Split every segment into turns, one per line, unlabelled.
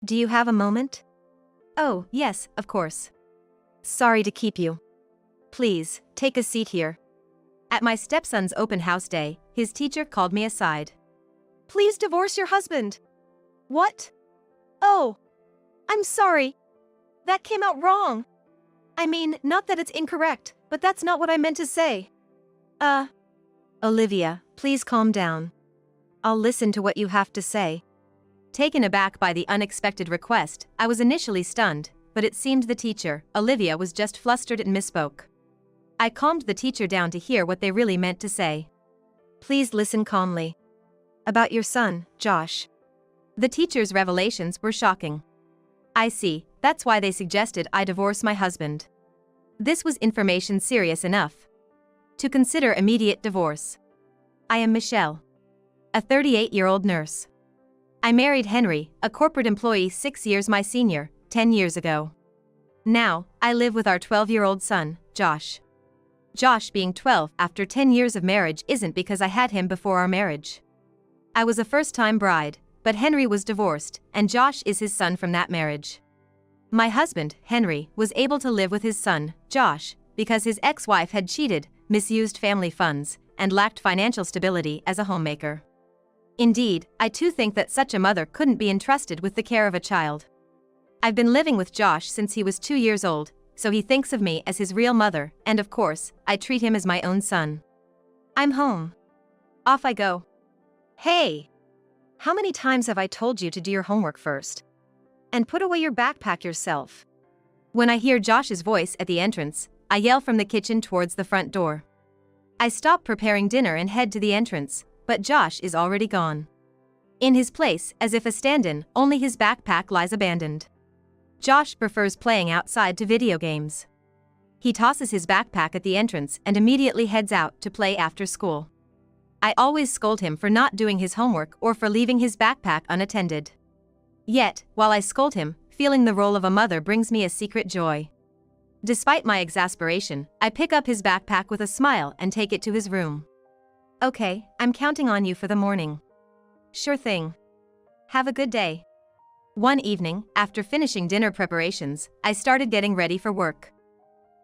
Do you have a moment? Oh, yes, of course. Sorry to keep you. Please, take a seat here. At my stepson's open house day, his teacher called me aside. Please divorce your husband. What? Oh, I'm sorry. That came out wrong. I mean, not that it's incorrect, but that's not what I meant to say. Olivia, please calm down. I'll listen to what you have to say. Taken aback by the unexpected request, I was initially stunned, but it seemed the teacher, Olivia, was just flustered and misspoke. I calmed the teacher down to hear what they really meant to say. Please listen calmly. About your son, Josh. The teacher's revelations were shocking. I see, that's why they suggested I divorce my husband. This was information serious enough to consider immediate divorce. I am Michelle, a 38-year-old nurse. I married Henry, a corporate employee 6 years my senior, 10 years ago. Now, I live with our 12-year-old son, Josh. Josh being 12 after 10 years of marriage isn't because I had him before our marriage. I was a first-time bride, but Henry was divorced, and Josh is his son from that marriage. My husband, Henry, was able to live with his son, Josh, because his ex-wife had cheated, misused family funds, and lacked financial stability as a homemaker. Indeed, I too think that such a mother couldn't be entrusted with the care of a child. I've been living with Josh since he was 2 years old, so he thinks of me as his real mother, and of course, I treat him as my own son. I'm home. Off I go. Hey! How many times have I told you to do your homework first? And put away your backpack yourself. When I hear Josh's voice at the entrance, I yell from the kitchen towards the front door. I stop preparing dinner and head to the entrance, but Josh is already gone. In his place, as if a stand-in, only his backpack lies abandoned. Josh prefers playing outside to video games. He tosses his backpack at the entrance and immediately heads out to play after school. I always scold him for not doing his homework or for leaving his backpack unattended. Yet, while I scold him, feeling the role of a mother brings me a secret joy. Despite my exasperation, I pick up his backpack with a smile and take it to his room. Okay, I'm counting on you for the morning. Sure thing. Have a good day. One evening, after finishing dinner preparations, I started getting ready for work.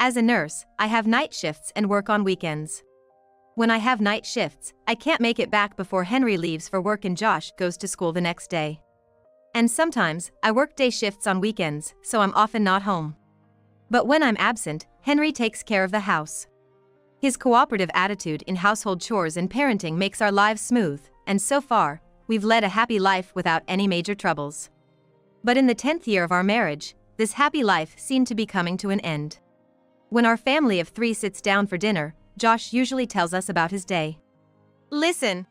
As a nurse, I have night shifts and work on weekends. When I have night shifts, I can't make it back before Henry leaves for work and Josh goes to school the next day. And sometimes, I work day shifts on weekends, so I'm often not home. But when I'm absent, Henry takes care of the house. His cooperative attitude in household chores and parenting makes our lives smooth, and so far, we've led a happy life without any major troubles. But in the 10th year of our marriage, this happy life seemed to be coming to an end. When our family of 3 sits down for dinner, Josh usually tells us about his day. Listen.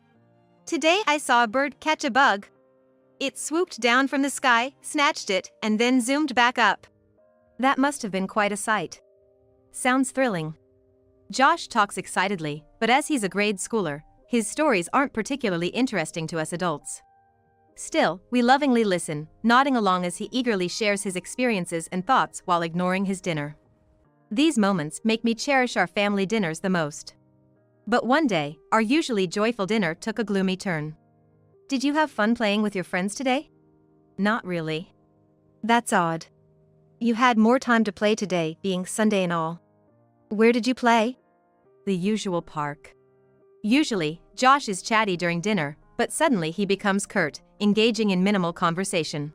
Today I saw a bird catch a bug. It swooped down from the sky, snatched it, and then zoomed back up. That must have been quite a sight. Sounds thrilling. Josh talks excitedly, but as he's a grade schooler, his stories aren't particularly interesting to us adults. Still, we lovingly listen, nodding along as he eagerly shares his experiences and thoughts while ignoring his dinner. These moments make me cherish our family dinners the most. But one day, our usually joyful dinner took a gloomy turn. Did you have fun playing with your friends today? Not really. That's odd. You had more time to play today, being Sunday and all. Where did you play? The usual park. Usually, Josh is chatty during dinner, but suddenly he becomes curt, engaging in minimal conversation.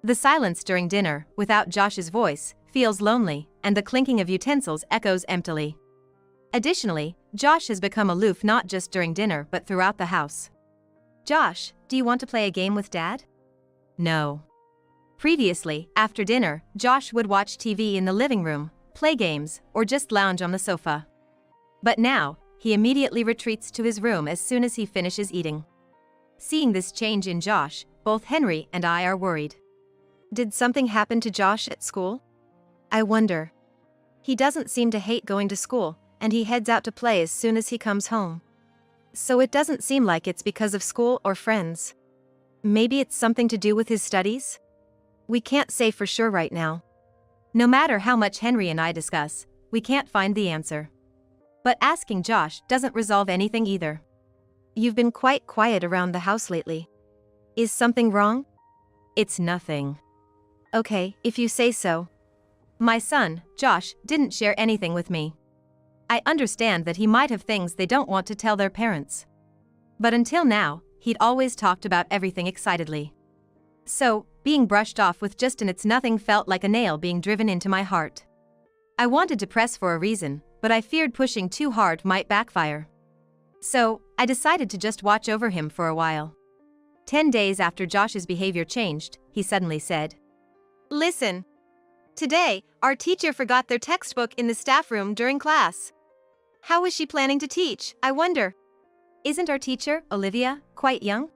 The silence during dinner, without Josh's voice, feels lonely, and the clinking of utensils echoes emptily. Additionally, Josh has become aloof not just during dinner but throughout the house. Josh, do you want to play a game with Dad? No. Previously, after dinner, Josh would watch TV in the living room, play games, or just lounge on the sofa. But now, he immediately retreats to his room as soon as he finishes eating. Seeing this change in Josh, both Henry and I are worried. Did something happen to Josh at school? I wonder. He doesn't seem to hate going to school, and he heads out to play as soon as he comes home. So it doesn't seem like it's because of school or friends. Maybe it's something to do with his studies? We can't say for sure right now. No matter how much Henry and I discuss, we can't find the answer. But asking Josh doesn't resolve anything either. You've been quite quiet around the house lately. Is something wrong? It's nothing. Okay, if you say so. My son, Josh, didn't share anything with me. I understand that he might have things they don't want to tell their parents. But until now, he'd always talked about everything excitedly. So, being brushed off with just an "it's nothing" felt like a nail being driven into my heart. I wanted to press for a reason, but I feared pushing too hard might backfire. So, I decided to just watch over him for a while. 10 days after Josh's behavior changed, he suddenly said, "Listen. Today, our teacher forgot their textbook in the staff room during class. How is she planning to teach, I wonder? Isn't our teacher, Olivia, quite young?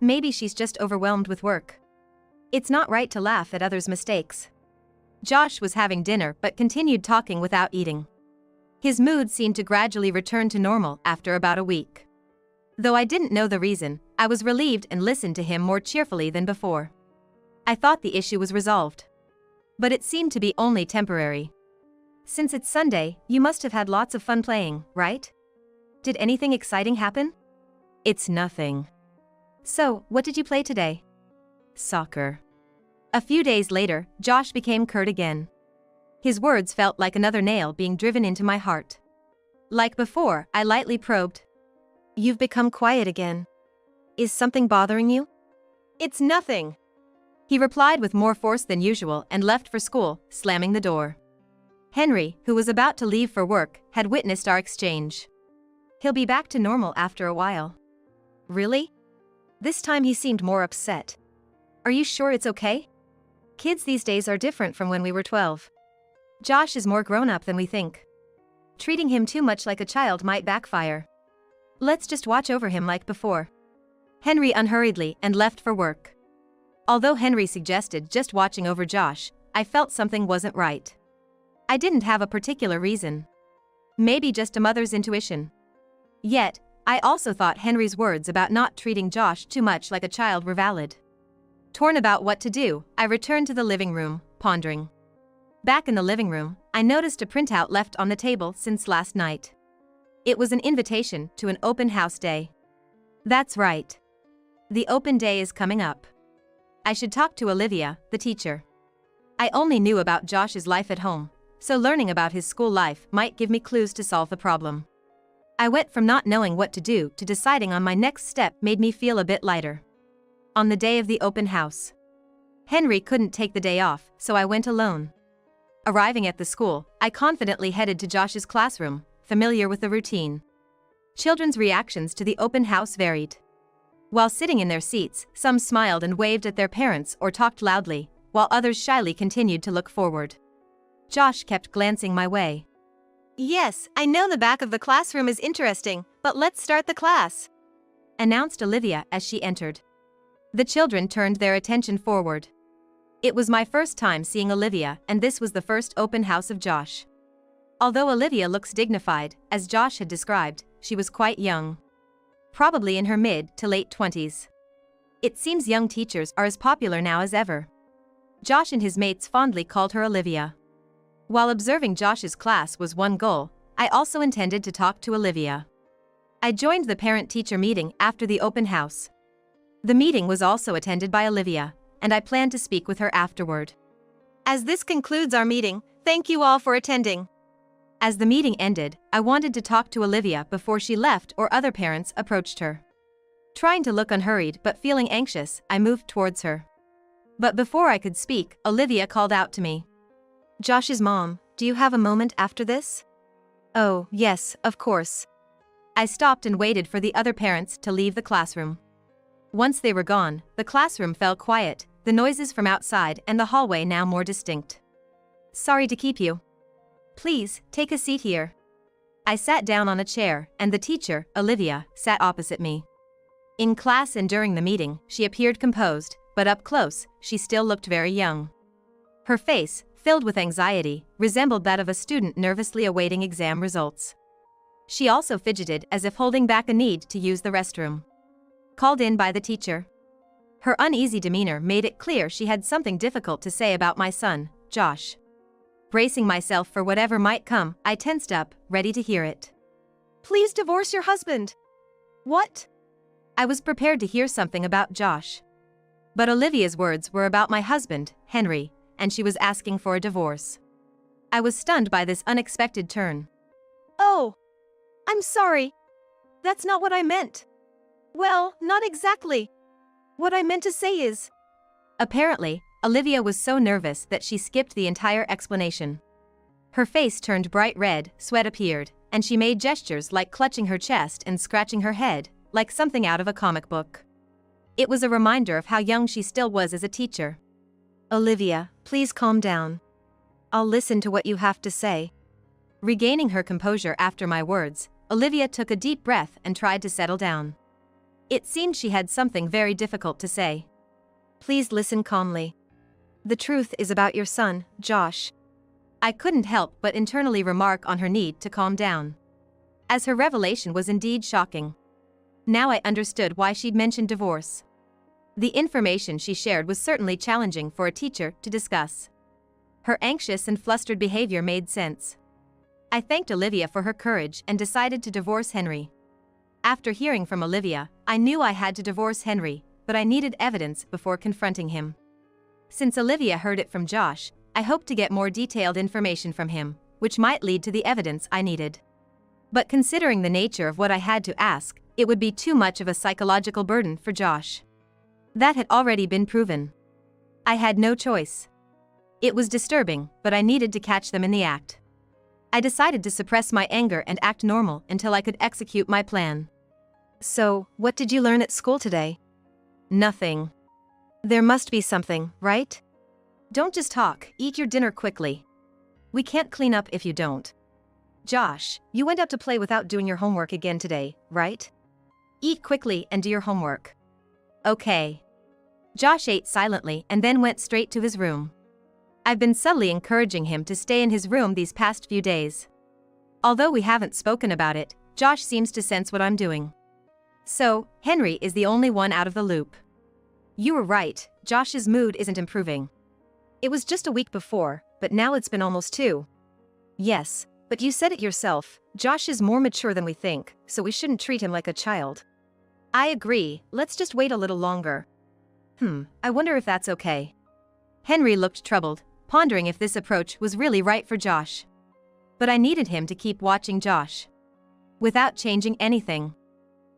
Maybe she's just overwhelmed with work. It's not right to laugh at others' mistakes." Josh was having dinner but continued talking without eating. His mood seemed to gradually return to normal after about a week. Though I didn't know the reason, I was relieved and listened to him more cheerfully than before. I thought the issue was resolved. But it seemed to be only temporary. "Since it's Sunday, you must have had lots of fun playing, right? Did anything exciting happen?" "It's nothing." "So, what did you play today?" "Soccer." A few days later, Josh became curt again. His words felt like another nail being driven into my heart. Like before, I lightly probed. "You've become quiet again. Is something bothering you?" "It's nothing," he replied with more force than usual and left for school, slamming the door. Henry, who was about to leave for work, had witnessed our exchange. "He'll be back to normal after a while." "Really?" This time he seemed more upset. "Are you sure it's okay? Kids these days are different from when we were 12. Josh is more grown up than we think. Treating him too much like a child might backfire. Let's just watch over him like before." Henry unhurriedly and left for work. Although Henry suggested just watching over Josh, I felt something wasn't right. I didn't have a particular reason. Maybe just a mother's intuition. Yet, I also thought Henry's words about not treating Josh too much like a child were valid. Torn about what to do, I returned to the living room, pondering. Back in the living room, I noticed a printout left on the table since last night. It was an invitation to an open house day. That's right. The open day is coming up. I should talk to Olivia, the teacher. I only knew about Josh's life at home, so learning about his school life might give me clues to solve the problem. I went from not knowing what to do to deciding on my next step made me feel a bit lighter. On the day of the open house, Henry couldn't take the day off, so I went alone. Arriving at the school, I confidently headed to Josh's classroom, familiar with the routine. Children's reactions to the open house varied. While sitting in their seats, some smiled and waved at their parents or talked loudly, while others shyly continued to look forward. Josh kept glancing my way. "Yes, I know the back of the classroom is interesting, but let's start the class," announced Olivia as she entered. The children turned their attention forward. It was my first time seeing Olivia, and this was the first open house of Josh. Although Olivia looks dignified, as Josh had described, she was quite young. Probably in her mid to late 20s. It seems young teachers are as popular now as ever. Josh and his mates fondly called her Olivia. While observing Josh's class was one goal, I also intended to talk to Olivia. I joined the parent-teacher meeting after the open house. The meeting was also attended by Olivia, and I planned to speak with her afterward. "As this concludes our meeting, thank you all for attending." As the meeting ended, I wanted to talk to Olivia before she left or other parents approached her. Trying to look unhurried but feeling anxious, I moved towards her. But before I could speak, Olivia called out to me. "Josh's mom, do you have a moment after this?" "Oh, yes, of course." I stopped and waited for the other parents to leave the classroom. Once they were gone, the classroom fell quiet, the noises from outside and the hallway now more distinct. "Sorry to keep you. Please, take a seat here." I sat down on a chair, and the teacher, Olivia, sat opposite me. In class and during the meeting, she appeared composed, but up close, she still looked very young. Her face, filled with anxiety, resembled that of a student nervously awaiting exam results. She also fidgeted as if holding back a need to use the restroom. Called in by the teacher. Her uneasy demeanor made it clear she had something difficult to say about my son, Josh. Bracing myself for whatever might come, I tensed up, ready to hear it. "Please divorce your husband." "What?" I was prepared to hear something about Josh. But Olivia's words were about my husband, Henry, and she was asking for a divorce. I was stunned by this unexpected turn.
Oh, I'm sorry. That's not what I meant. Well, not exactly. What I meant to say is...
Apparently, Olivia was so nervous that she skipped the entire explanation. Her face turned bright red, sweat appeared, and she made gestures like clutching her chest and scratching her head, like something out of a comic book. It was a reminder of how young she still was as a teacher.
Olivia, please calm down. I'll listen to what you have to say.
Regaining her composure after my words, Olivia took a deep breath and tried to settle down. It seemed she had something very difficult to say.
Please listen calmly. The truth is about your son, Josh.
I couldn't help but internally remark on her need to calm down, as her revelation was indeed shocking. Now I understood why she'd mentioned divorce. The information she shared was certainly challenging for a teacher to discuss. Her anxious and flustered behavior made sense. I thanked Olivia for her courage and decided to divorce Henry. After hearing from Olivia, I knew I had to divorce Henry, but I needed evidence before confronting him. Since Olivia heard it from Josh, I hoped to get more detailed information from him, which might lead to the evidence I needed. But considering the nature of what I had to ask, it would be too much of a psychological burden for Josh. That had already been proven. I had no choice. It was disturbing, but I needed to catch them in the act. I decided to suppress my anger and act normal until I could execute my plan.
So, what did you learn at school today?
Nothing.
There must be something, right?
Don't just talk, eat your dinner quickly. We can't clean up if you don't.
Josh, you went out to play without doing your homework again today, right?
Eat quickly and do your homework. Okay. Josh ate silently and then went straight to his room. I've been subtly encouraging him to stay in his room these past few days. Although we haven't spoken about it, Josh seems to sense what I'm doing. So, Henry is the only one out of the loop.
You were right, Josh's mood isn't improving. It was just a week before, but now it's been almost 2. Yes, but you said it yourself, Josh is more mature than we think, so we shouldn't treat him like a child. I agree, let's just wait a little longer.
I wonder if that's okay. Henry looked troubled, pondering if this approach was really right for Josh. But I needed him to keep watching Josh without changing anything.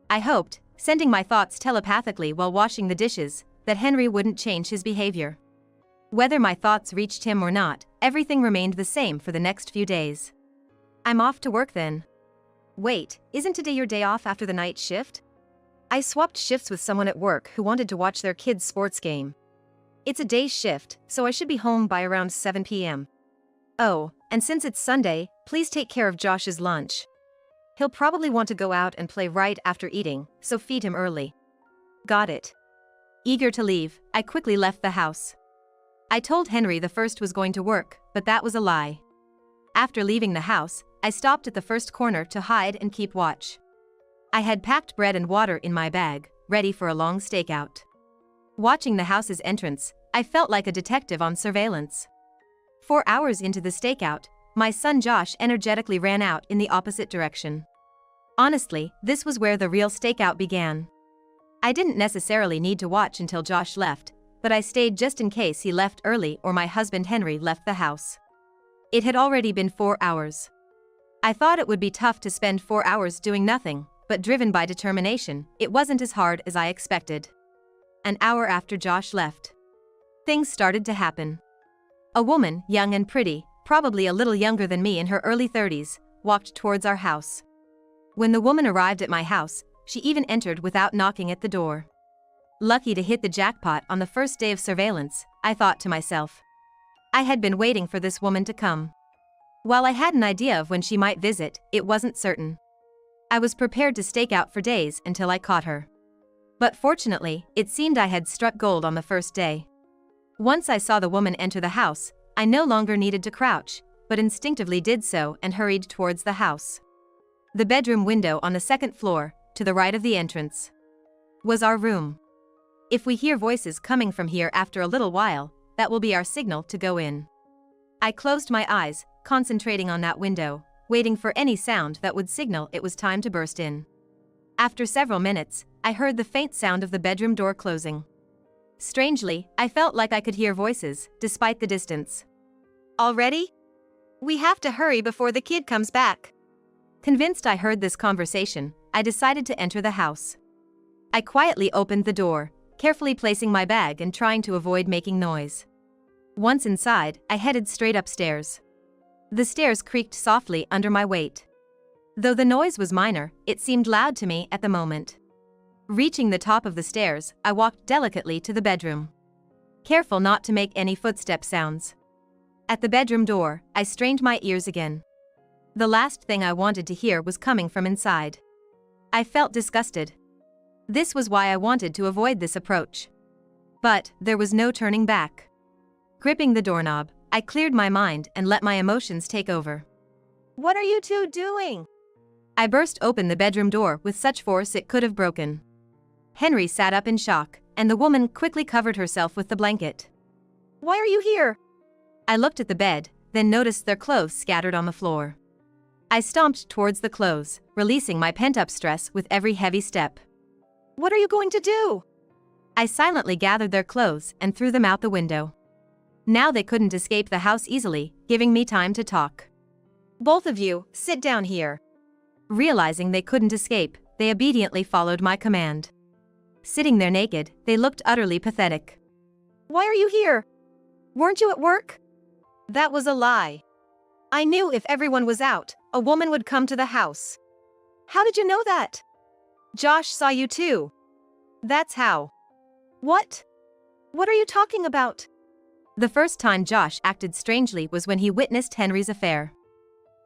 I hoped, sending my thoughts telepathically while washing the dishes, that Henry wouldn't change his behavior. Whether my thoughts reached him or not, everything remained the same for the next few days.
I'm off to work then. Wait, isn't today your day off after the night shift? I swapped shifts with someone at work who wanted to watch their kid's sports game. It's a day shift, so I should be home by around 7 p.m. Oh, and since it's Sunday, please take care of Josh's lunch. He'll probably want to go out and play right after eating, so feed him early.
Got it. Eager to leave, I quickly left the house. I told Henry the first was going to work, but that was a lie. After leaving the house, I stopped at the first corner to hide and keep watch. I had packed bread and water in my bag, ready for a long stakeout. Watching the house's entrance, I felt like a detective on surveillance. 4 hours into the stakeout, my son Josh energetically ran out in the opposite direction. Honestly, this was where the real stakeout began. I didn't necessarily need to watch until Josh left, but I stayed just in case he left early or my husband Henry left the house. It had already been 4 hours. I thought it would be tough to spend 4 hours doing nothing, but driven by determination, it wasn't as hard as I expected. An hour after Josh left, things started to happen. A woman, young and pretty, probably a little younger than me in her early 30s, walked towards our house. When the woman arrived at my house, she even entered without knocking at the door. Lucky to hit the jackpot on the first day of surveillance, I thought to myself. I had been waiting for this woman to come. While I had an idea of when she might visit, it wasn't certain. I was prepared to stake out for days until I caught her. But fortunately, it seemed I had struck gold on the first day. Once I saw the woman enter the house, I no longer needed to crouch, but instinctively did so and hurried towards the house. The bedroom window on the second floor, to the right of the entrance, was our room. If we hear voices coming from here after a little while, that will be our signal to go in. I closed my eyes, concentrating on that window, waiting for any sound that would signal it was time to burst in. After several minutes, I heard the faint sound of the bedroom door closing. Strangely, I felt like I could hear voices, despite the distance.
Already? We have to hurry before the kid comes back.
Convinced I heard this conversation, I decided to enter the house. I quietly opened the door, carefully placing my bag and trying to avoid making noise. Once inside, I headed straight upstairs. The stairs creaked softly under my weight. Though the noise was minor, it seemed loud to me at the moment. Reaching the top of the stairs, I walked delicately to the bedroom, careful not to make any footstep sounds. At the bedroom door, I strained my ears again. The last thing I wanted to hear was coming from inside. I felt disgusted. This was why I wanted to avoid this approach. But there was no turning back. Gripping the doorknob, I cleared my mind and let my emotions take over.
What are you two doing?
I burst open the bedroom door with such force it could have broken. Henry sat up in shock, and the woman quickly covered herself with the blanket.
Why are you here?
I looked at the bed, then noticed their clothes scattered on the floor. I stomped towards the clothes, releasing my pent-up stress with every heavy step.
What are you going to do?
I silently gathered their clothes and threw them out the window. Now they couldn't escape the house easily, giving me time to talk.
Both of you, sit down here.
Realizing they couldn't escape, they obediently followed my command. Sitting there naked, they looked utterly pathetic.
Why are you here? Weren't you at work? That was a lie. I knew if everyone was out, a woman would come to the house. How did you know that? Josh saw you too. That's how. What? What are you talking about?
The first time Josh acted strangely was when he witnessed Henry's affair.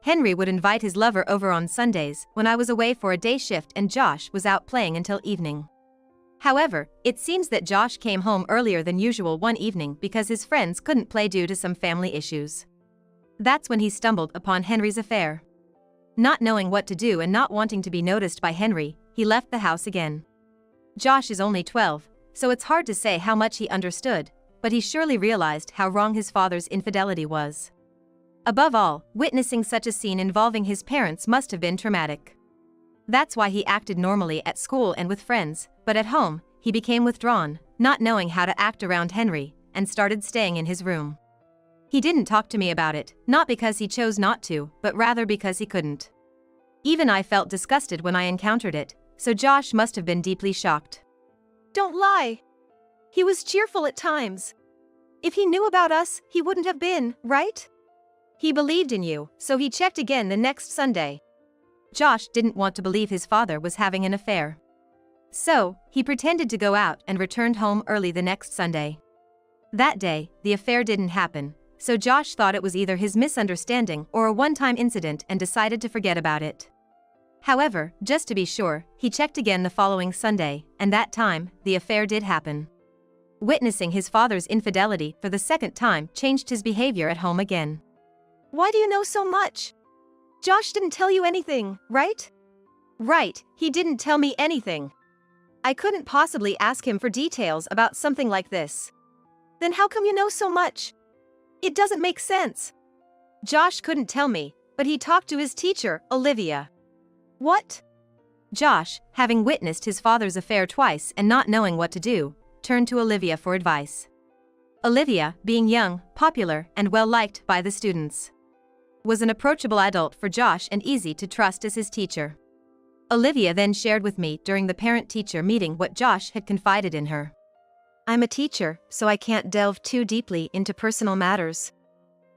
Henry would invite his lover over on Sundays when I was away for a day shift and Josh was out playing until evening. However, it seems that Josh came home earlier than usual one evening because his friends couldn't play due to some family issues. That's when he stumbled upon Henry's affair. Not knowing what to do and not wanting to be noticed by Henry, he left the house again. Josh is only 12, so it's hard to say how much he understood, but he surely realized how wrong his father's infidelity was. Above all, witnessing such a scene involving his parents must have been traumatic. That's why he acted normally at school and with friends, but at home, he became withdrawn, not knowing how to act around Henry, and started staying in his room. He didn't talk to me about it, not because he chose not to, but rather because he couldn't. Even I felt disgusted when I encountered it, so Josh must have been deeply shocked.
Don't lie. He was cheerful at times. If he knew about us, he wouldn't have been, right? He believed in you, so he checked again the next Sunday.
Josh didn't want to believe his father was having an affair. So, he pretended to go out and returned home early the next Sunday. That day, the affair didn't happen, so Josh thought it was either his misunderstanding or a one-time incident and decided to forget about it. However, just to be sure, he checked again the following Sunday, and that time, the affair did happen. Witnessing his father's infidelity for the second time changed his behavior at home again.
Why do you know so much? Josh didn't tell you anything, right? Right, he didn't tell me anything. I couldn't possibly ask him for details about something like this. Then how come you know so much? It doesn't make sense. Josh couldn't tell me, but he talked to his teacher, Olivia. What?
Josh, having witnessed his father's affair twice and not knowing what to do, turned to Olivia for advice. Olivia, being young, popular, and well-liked by the students, was an approachable adult for Josh and easy to trust as his teacher. Olivia then shared with me during the parent-teacher meeting what Josh had confided in her.
I'm a teacher, so I can't delve too deeply into personal matters.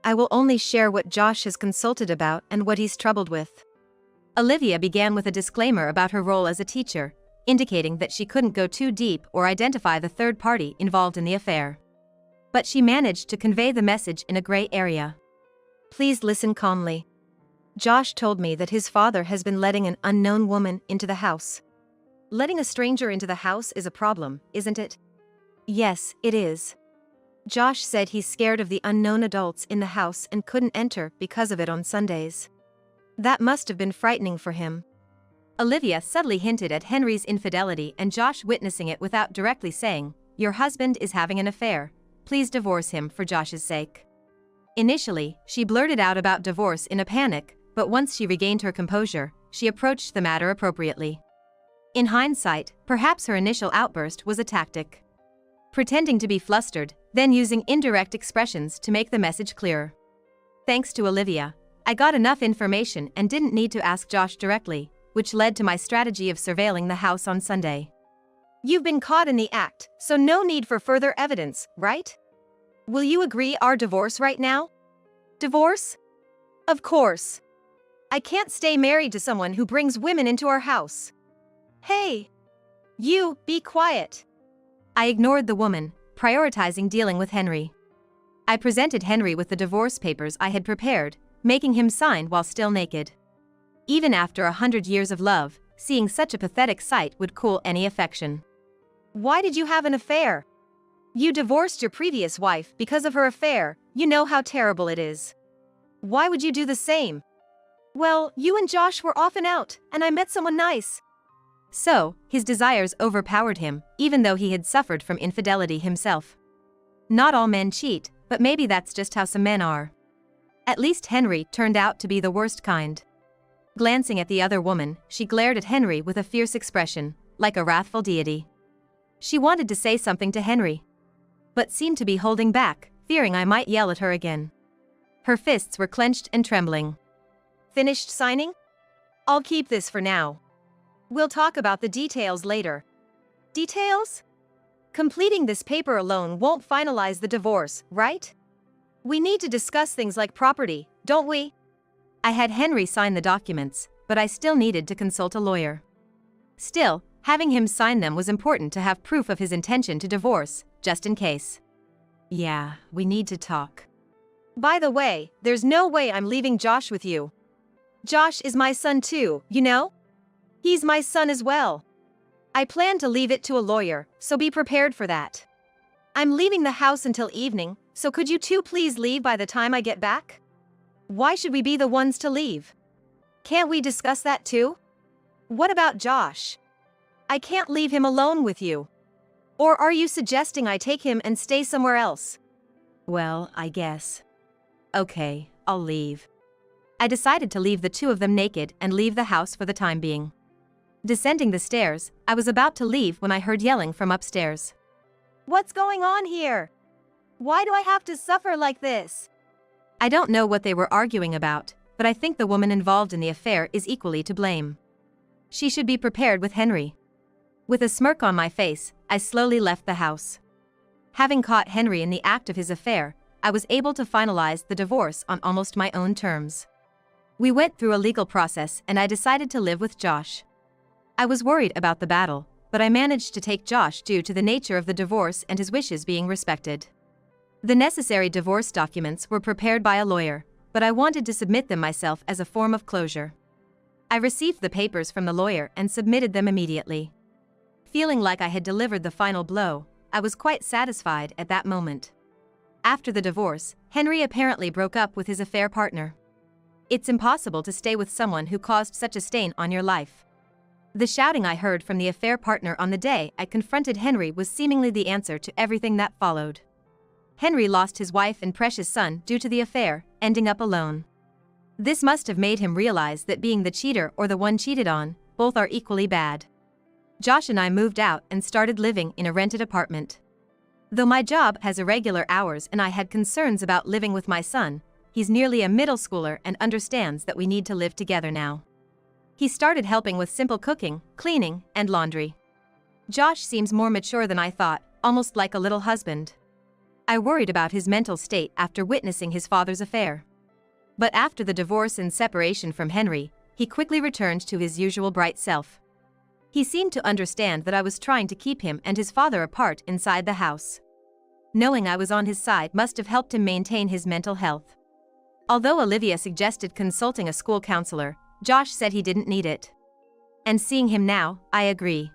I will only share what Josh has consulted about and what he's troubled with.
Olivia began with a disclaimer about her role as a teacher, indicating that she couldn't go too deep or identify the third party involved in the affair. But she managed to convey the message in a gray area.
Please listen calmly. Josh told me that his father has been letting an unknown woman into the house. Letting a stranger into the house is a problem, isn't it? Yes, it is. Josh said he's scared of the unknown adults in the house and couldn't enter because of it on Sundays. That must have been frightening for him.
Olivia subtly hinted at Henry's infidelity and Josh witnessing it without directly saying, "Your husband is having an affair. Please divorce him for Josh's sake." Initially, she blurted out about divorce in a panic, but once she regained her composure, she approached the matter appropriately. In hindsight, perhaps her initial outburst was a tactic. pretending to be flustered, then using indirect expressions to make the message clearer. Thanks to Olivia, I got enough information and didn't need to ask Josh directly, which led to my strategy of surveilling the house on Sunday.
You've been caught in the act, so no need for further evidence, right? Will you agree our divorce right now? Divorce? Of course. I can't stay married to someone who brings women into our house. Hey! You, be quiet.
I ignored the woman, prioritizing dealing with Henry. I presented Henry with the divorce papers I had prepared, making him sign while still naked. Even after 100 years of love, seeing such a pathetic sight would cool any affection.
Why did you have an affair? You divorced your previous wife because of her affair, you know how terrible it is. Why would you do the same? Well, you and Josh were off and out, and I met someone nice.
So, his desires overpowered him, even though he had suffered from infidelity himself. Not all men cheat, but maybe that's just how some men are. At least Henry turned out to be the worst kind. Glancing at the other woman, she glared at Henry with a fierce expression, like a wrathful deity. She wanted to say something to Henry, but seemed to be holding back, fearing I might yell at her again. Her fists were clenched and trembling.
Finished signing? I'll keep this for now. We'll talk about the details later. Details? Completing this paper alone won't finalize the divorce, right? We need to discuss things like property, don't we?
I had Henry sign the documents, but I still needed to consult a lawyer. Still, having him sign them was important to have proof of his intention to divorce, just in case. Yeah, we need to talk.
By the way, there's no way I'm leaving Josh with you. Josh is my son too, you know? He's my son as well. I plan to leave it to a lawyer, so be prepared for that. I'm leaving the house until evening, so could you two please leave by the time I get back? Why should we be the ones to leave? Can't we discuss that too? What about Josh? I can't leave him alone with you. Or are you suggesting I take him and stay somewhere else?
Well, I guess. Okay, I'll leave. I decided to leave the two of them naked and leave the house for the time being. Descending the stairs, I was about to leave when I heard yelling from upstairs.
What's going on here? Why do I have to suffer like this?
I don't know what they were arguing about, but I think the woman involved in the affair is equally to blame. She should be prepared with Henry. With a smirk on my face, I slowly left the house. Having caught Henry in the act of his affair, I was able to finalize the divorce on almost my own terms. We went through a legal process and I decided to live with Josh. I was worried about the battle, but I managed to take Josh due to the nature of the divorce and his wishes being respected. The necessary divorce documents were prepared by a lawyer, but I wanted to submit them myself as a form of closure. I received the papers from the lawyer and submitted them immediately. Feeling like I had delivered the final blow, I was quite satisfied at that moment. After the divorce, Henry apparently broke up with his affair partner. It's impossible to stay with someone who caused such a stain on your life. The shouting I heard from the affair partner on the day I confronted Henry was seemingly the answer to everything that followed. Henry lost his wife and precious son due to the affair, ending up alone. This must have made him realize that being the cheater or the one cheated on, both are equally bad. Josh and I moved out and started living in a rented apartment. Though my job has irregular hours and I had concerns about living with my son, he's nearly a middle schooler and understands that we need to live together now. He started helping with simple cooking, cleaning, and laundry. Josh seems more mature than I thought, almost like a little husband. I worried about his mental state after witnessing his father's affair. But after the divorce and separation from Henry, he quickly returned to his usual bright self. He seemed to understand that I was trying to keep him and his father apart inside the house. Knowing I was on his side must have helped him maintain his mental health. Although Olivia suggested consulting a school counselor, Josh said he didn't need it. And seeing him now, I agree.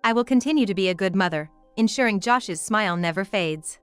I will continue to be a good mother, ensuring Josh's smile never fades.